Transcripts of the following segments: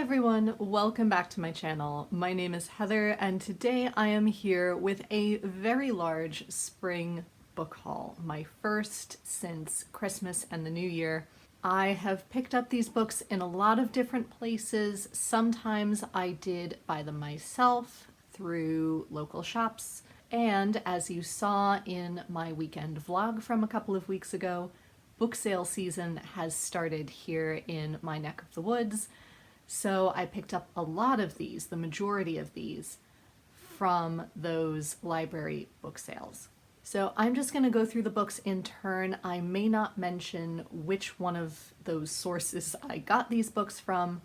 everyone, welcome back to my channel. My name is Heather and today I am here with a very large spring book haul, my first since Christmas and the New Year. I have picked up these books in a lot of different places. Sometimes I did buy them myself through local shops, and as you saw in my weekend vlog from a couple of weeks ago, book sale season has started here in my neck of the woods. So I picked up a lot of these, the majority of these, from those library book sales. So I'm just going to go through the books in turn. I may not mention which one of those sources I got these books from,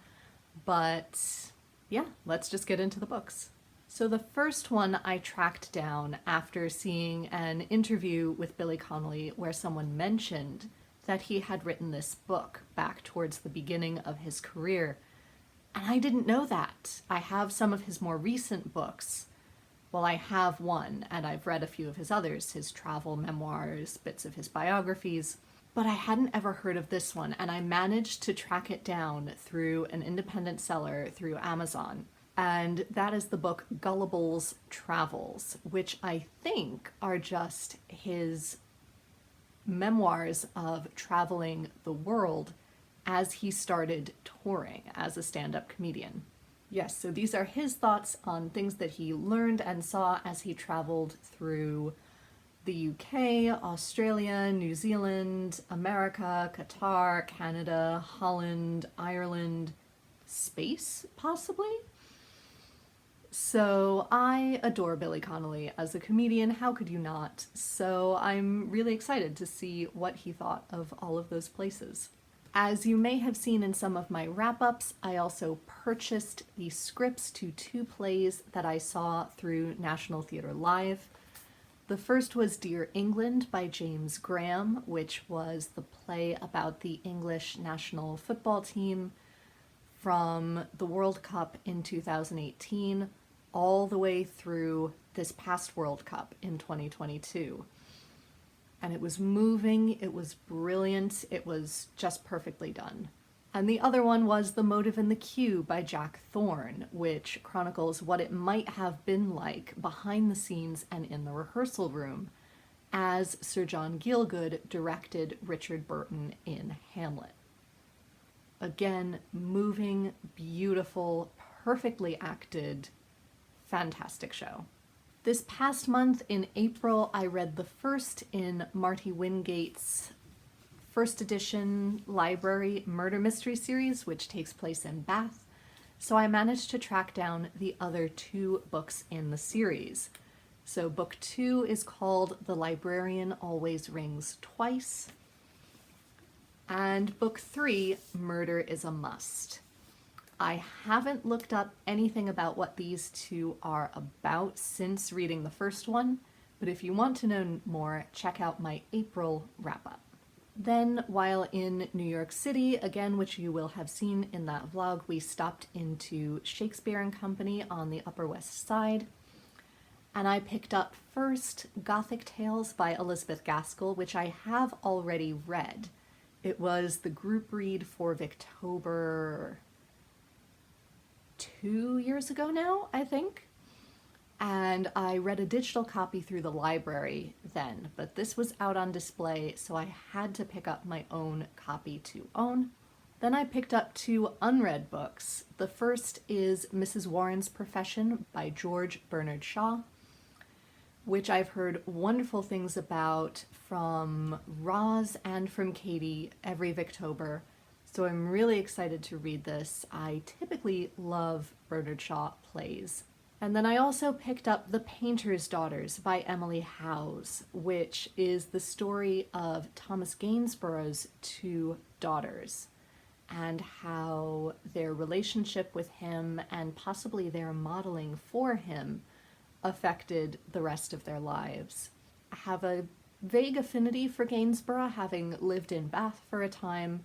but yeah, let's just get into the books. So the first one I tracked down after seeing an interview with Billy Connolly where someone mentioned that he had written this book back towards the beginning of his career. And I didn't know that. I have some of his more recent books. Well, I have one, and I've read a few of his others, his travel memoirs, bits of his biographies, but I hadn't ever heard of this one, and I managed to track it down through an independent seller through Amazon. And that is the book Gullible's Travels, which I think are just his memoirs of traveling the world as he started touring as a stand-up comedian. Yes, so these are his thoughts on things that he learned and saw as he traveled through the UK, Australia, New Zealand, America, Qatar, Canada, Holland, Ireland, space, possibly? So I adore Billy Connolly as a comedian, how could you not? So I'm really excited to see what he thought of all of those places. As you may have seen in some of my wrap-ups, I also purchased the scripts to two plays that I saw through National Theatre Live. The first was Dear England by James Graham, which was the play about the English national football team from the World Cup in 2018 all the way through this past World Cup in 2022. And it was moving, it was brilliant, it was just perfectly done. And the other one was The Motive and the Cue by Jack Thorne, which chronicles what it might have been like behind the scenes and in the rehearsal room as Sir John Gielgud directed Richard Burton in Hamlet. Again, moving, beautiful, perfectly acted, fantastic show. This past month in April, I read the first in Marty Wingate's first edition library murder mystery series, which takes place in Bath. So I managed to track down the other two books in the series. So book 2 is called The Librarian Always Rings Twice. And book 3, Murder is a Must. I haven't looked up anything about what these two are about since reading the first one, but if you want to know more, check out my April wrap-up. Then, while in New York City, again, which you will have seen in that vlog, we stopped into Shakespeare and Company on the Upper West Side, and I picked up first Gothic Tales by Elizabeth Gaskell, which I have already read. It was the group read for Victober 2 years ago now, I think. And I read a digital copy through the library then, but this was out on display, so I had to pick up my own copy to own. Then I picked up two unread books. The first is Mrs. Warren's Profession by George Bernard Shaw, which I've heard wonderful things about from Roz and from Katie every Victober. So I'm really excited to read this. I typically love Bernard Shaw plays. And then I also picked up The Painter's Daughters by Emily Howes, which is the story of Thomas Gainsborough's two daughters and how their relationship with him and possibly their modeling for him affected the rest of their lives. I have a vague affinity for Gainsborough, having lived in Bath for a time,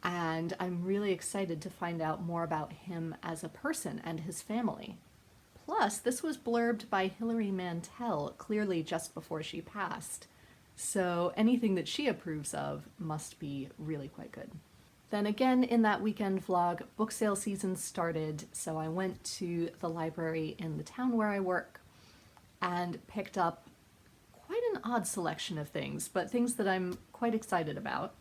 and I'm really excited to find out more about him as a person and his family. Plus, this was blurbed by Hilary Mantel clearly just before she passed, so anything that she approves of must be really quite good. Then again in that weekend vlog, book sale season started, so I went to the library in the town where I work and picked up quite an odd selection of things, but things that I'm quite excited about.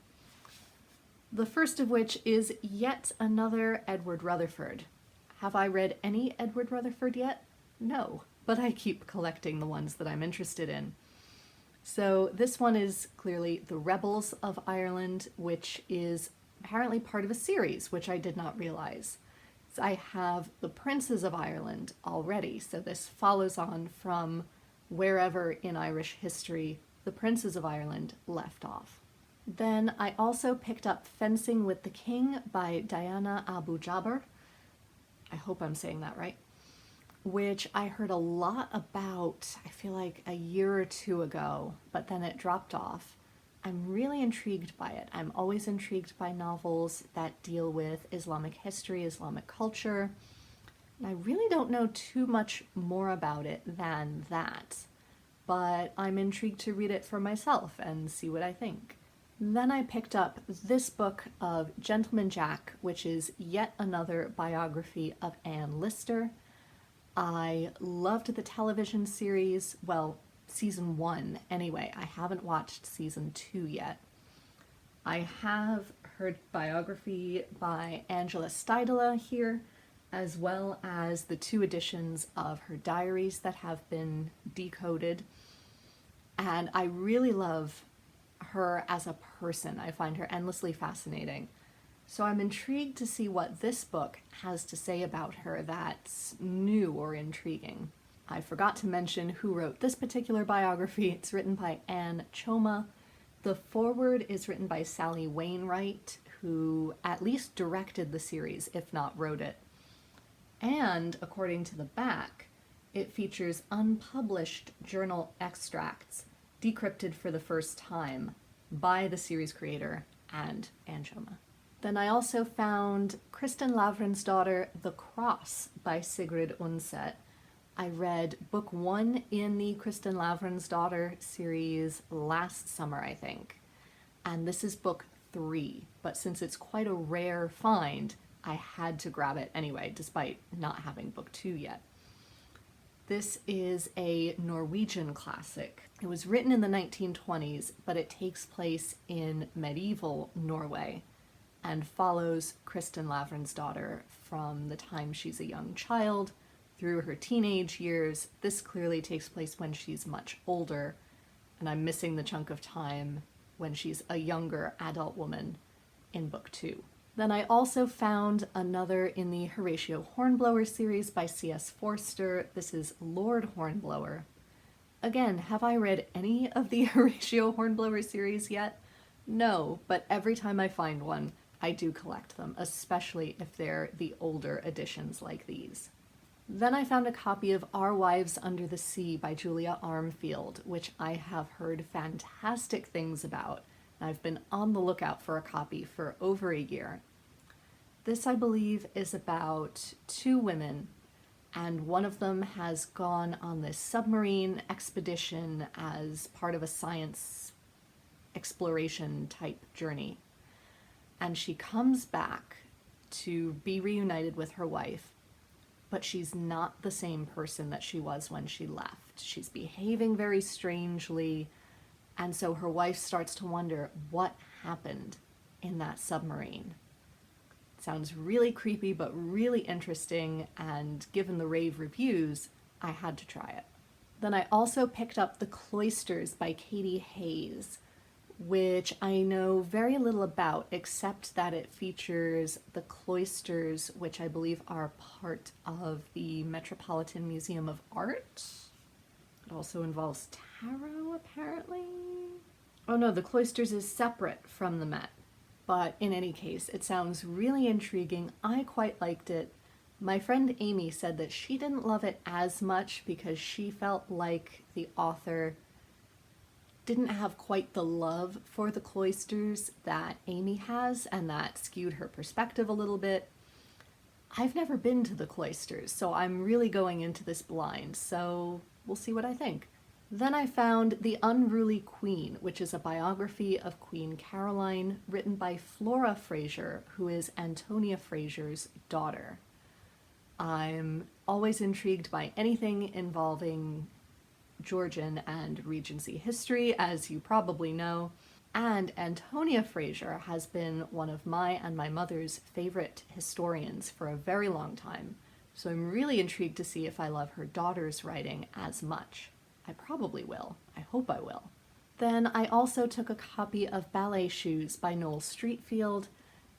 The first of which is yet another Edward Rutherford. Have I read any Edward Rutherford yet? No, but I keep collecting the ones that I'm interested in. So this one is clearly The Rebels of Ireland, which is apparently part of a series, which I did not realize. So I have The Princes of Ireland already, so this follows on from wherever in Irish history the Princes of Ireland left off. Then I also picked up Fencing with the King by Diana Abu Jaber. I hope I'm saying that right. Which I heard a lot about, I feel like a year or two ago, but then it dropped off. I'm really intrigued by it. I'm always intrigued by novels that deal with Islamic history, Islamic culture. And I really don't know too much more about it than that, but I'm intrigued to read it for myself and see what I think. Then I picked up this book of Gentleman Jack, which is yet another biography of Anne Lister. I loved the television series, well, season 1 anyway. I haven't watched season 2 yet. I have her biography by Angela Stidela here, as well as the 2 editions of her diaries that have been decoded. And I really love her as a person. I find her endlessly fascinating. So I'm intrigued to see what this book has to say about her that's new or intriguing. I forgot to mention who wrote this particular biography. It's written by Anne Choma. The foreword is written by Sally Wainwright, who at least directed the series, if not wrote it. And according to the back, it features unpublished journal extracts decrypted for the first time by the series creator and Anne Choma. Then I also found Kristin Lavransdatter, The Cross by Sigrid Undset. I read book 1 in the Kristin Lavransdatter series last summer, I think. And this is book 3, but since it's quite a rare find, I had to grab it anyway, despite not having book 2 yet. This is a Norwegian classic. It was written in the 1920s, but it takes place in medieval Norway and follows Kristin Lavransdatter from the time she's a young child through her teenage years. This clearly takes place when she's much older, and I'm missing the chunk of time when she's a younger adult woman in book 2. Then I also found another in the Horatio Hornblower series by C.S. Forster. This is Lord Hornblower. Again, have I read any of the Horatio Hornblower series yet? No, but every time I find one, I do collect them, especially if they're the older editions like these. Then I found a copy of Our Wives Under the Sea by Julia Armfield, which I have heard fantastic things about. I've been on the lookout for a copy for over a year. This, I believe, is about 2 women, and one of them has gone on this submarine expedition as part of a science exploration type journey. And she comes back to be reunited with her wife, but she's not the same person that she was when she left. She's behaving very strangely, and so her wife starts to wonder what happened in that submarine. It sounds really creepy, but really interesting, and given the rave reviews, I had to try it. Then I also picked up The Cloisters by Katie Hayes, which I know very little about, except that it features the cloisters, which I believe are part of the Metropolitan Museum of Art. It also involves tarot, apparently. Oh no, the cloisters is separate from the Met. But in any case, it sounds really intriguing. I quite liked it. My friend Amy said that she didn't love it as much because she felt like the author didn't have quite the love for the cloisters that Amy has, and that skewed her perspective a little bit. I've never been to the cloisters, so I'm really going into this blind, so we'll see what I think. Then I found The Unruly Queen, which is a biography of Queen Caroline written by Flora Fraser, who is Antonia Fraser's daughter. I'm always intrigued by anything involving Georgian and Regency history, as you probably know. And Antonia Fraser has been one of my and my mother's favorite historians for a very long time. So I'm really intrigued to see if I love her daughter's writing as much. I probably will. I hope I will. Then I also took a copy of Ballet Shoes by Noel Streatfeild.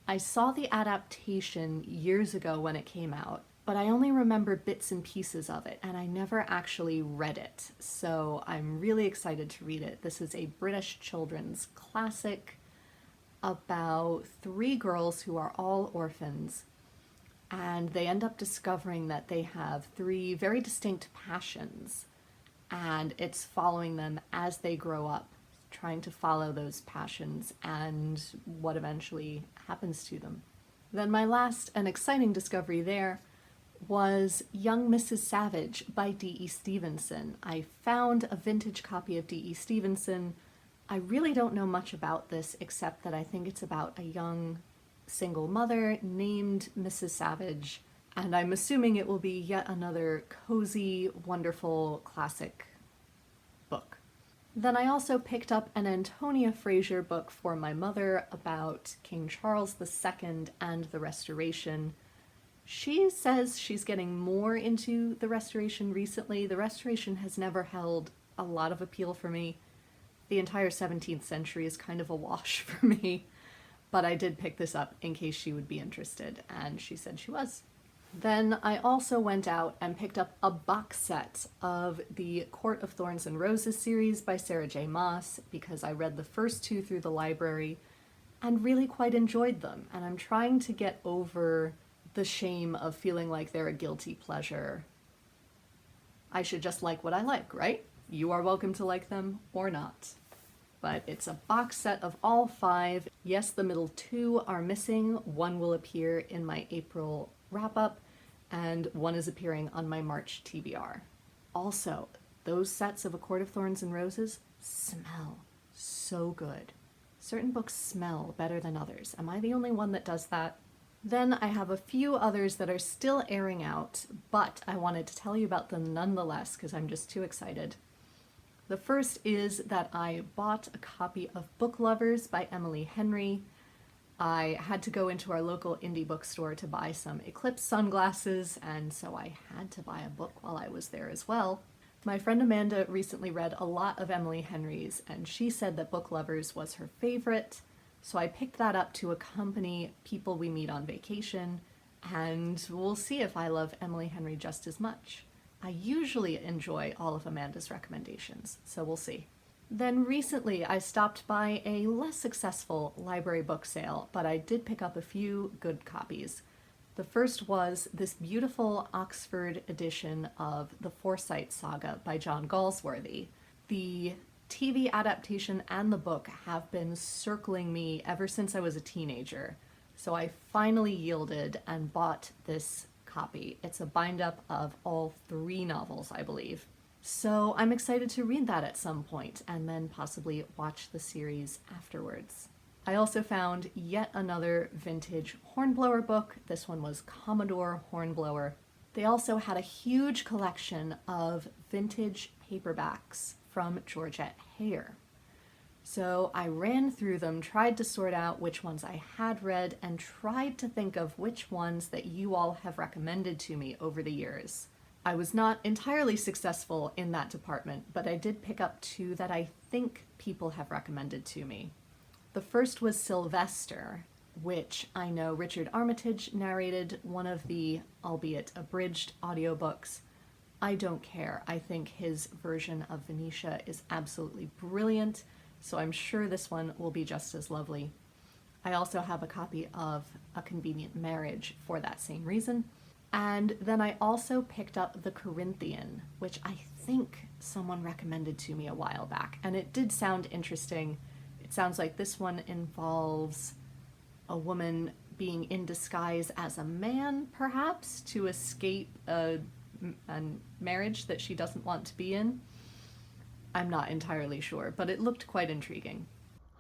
I saw the adaptation years ago when it came out, but I only remember bits and pieces of it, and I never actually read it. So I'm really excited to read it. This is a British children's classic about three girls who are all orphans, and they end up discovering that they have three very distinct passions, and it's following them as they grow up, trying to follow those passions and what eventually happens to them. Then my last and exciting discovery there was Young Mrs. Savage by D.E. Stevenson. I found a vintage copy of D.E. Stevenson. I really don't know much about this except that I think it's about a young single mother named Mrs. Savage, and I'm assuming it will be yet another cozy, wonderful classic book. Then I also picked up an Antonia Fraser book for my mother about King Charles II and the Restoration. She says she's getting more into the Restoration recently. The Restoration has never held a lot of appeal for me. The entire 17th century is kind of a wash for me, but I did pick this up in case she would be interested, and she said she was. Then I also went out and picked up a box set of the Court of Thorns and Roses series by Sarah J. Maas because I read the first two through the library and really quite enjoyed them, and I'm trying to get over the shame of feeling like they're a guilty pleasure. I should just like what I like, right? You are welcome to like them or not. But it's a box set of all five. Yes, the middle two are missing. One will appear in my April wrap-up, and one is appearing on my March TBR. Also, those sets of A Court of Thorns and Roses smell so good. Certain books smell better than others. Am I the only one that does that? Then I have a few others that are still airing out, but I wanted to tell you about them nonetheless because I'm just too excited. The first is that I bought a copy of Book Lovers by Emily Henry. I had to go into our local indie bookstore to buy some Eclipse sunglasses, and so I had to buy a book while I was there as well. My friend Amanda recently read a lot of Emily Henry's, and she said that Book Lovers was her favorite. So I picked that up to accompany people we meet on vacation, and we'll see if I love Emily Henry just as much. I usually enjoy all of Amanda's recommendations, so we'll see. Then recently I stopped by a less successful library book sale, but I did pick up a few good copies. The first was this beautiful Oxford edition of The Forsyte Saga by John Galsworthy. The TV adaptation and the book have been circling me ever since I was a teenager, so I finally yielded and bought this copy. It's a bind-up of all three novels, I believe. So I'm excited to read that at some point and then possibly watch the series afterwards. I also found yet another vintage Hornblower book. This one was Commodore Hornblower. They also had a huge collection of vintage paperbacks from Georgette Heyer. So I ran through them, tried to sort out which ones I had read, and tried to think of which ones that you all have recommended to me over the years. I was not entirely successful in that department, but I did pick up two that I think people have recommended to me. The first was Sylvester, which I know Richard Armitage narrated, one of the, albeit abridged, audiobooks. I don't care. I think his version of Venetia is absolutely brilliant, so I'm sure this one will be just as lovely. I also have a copy of A Convenient Marriage for that same reason. And then I also picked up The Corinthian, which I think someone recommended to me a while back, and it did sound interesting. It sounds like this one involves a woman being in disguise as a man, perhaps, to escape a marriage that she doesn't want to be in. I'm not entirely sure, but it looked quite intriguing.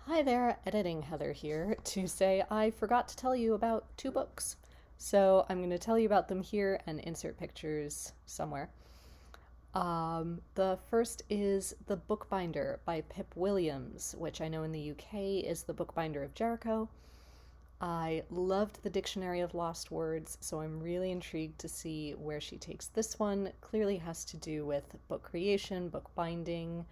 Hi there, editing Heather here to say I forgot to tell you about two books. So I'm going to tell you about them here and insert pictures somewhere. The first is The Bookbinder by Pip Williams, which I know in the UK is The Bookbinder of Jericho. I loved the Dictionary of Lost Words, so I'm really intrigued to see where she takes this one. Clearly has to do with book creation, book binding,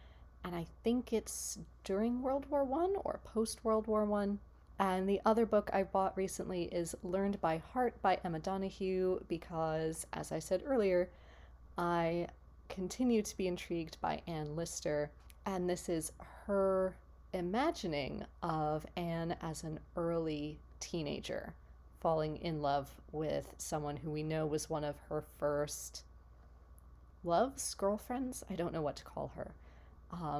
and I think it's during World War I or post World War I. And the other book I bought recently is Learned by Heart by Emma Donoghue because, as I said earlier, I continue to be intrigued by Anne Lister, and this is her imagining of Anne as an early teenager falling in love with someone who we know was one of her first loves, girlfriends? I don't know what to call her.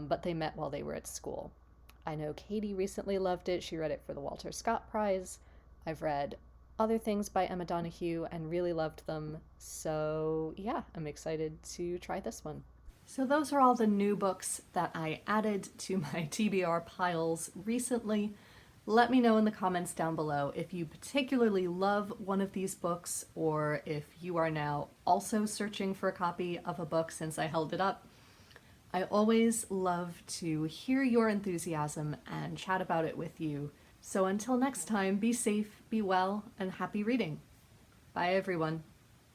But they met while they were at school. I know Katie recently loved it. She read it for the Walter Scott Prize. I've read other things by Emma Donoghue and really loved them. So yeah, I'm excited to try this one. So those are all the new books that I added to my TBR piles recently. Let me know in the comments down below if you particularly love one of these books or if you are now also searching for a copy of a book since I held it up. I always love to hear your enthusiasm and chat about it with you. So until next time, be safe, be well, and happy reading. Bye everyone.